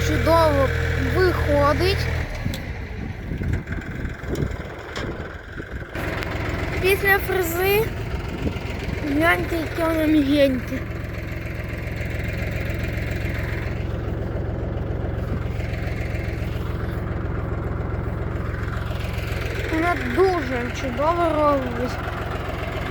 чудово виходить. Після фрези гляньте, яке воно мігеньке. Вона дуже чудово робить.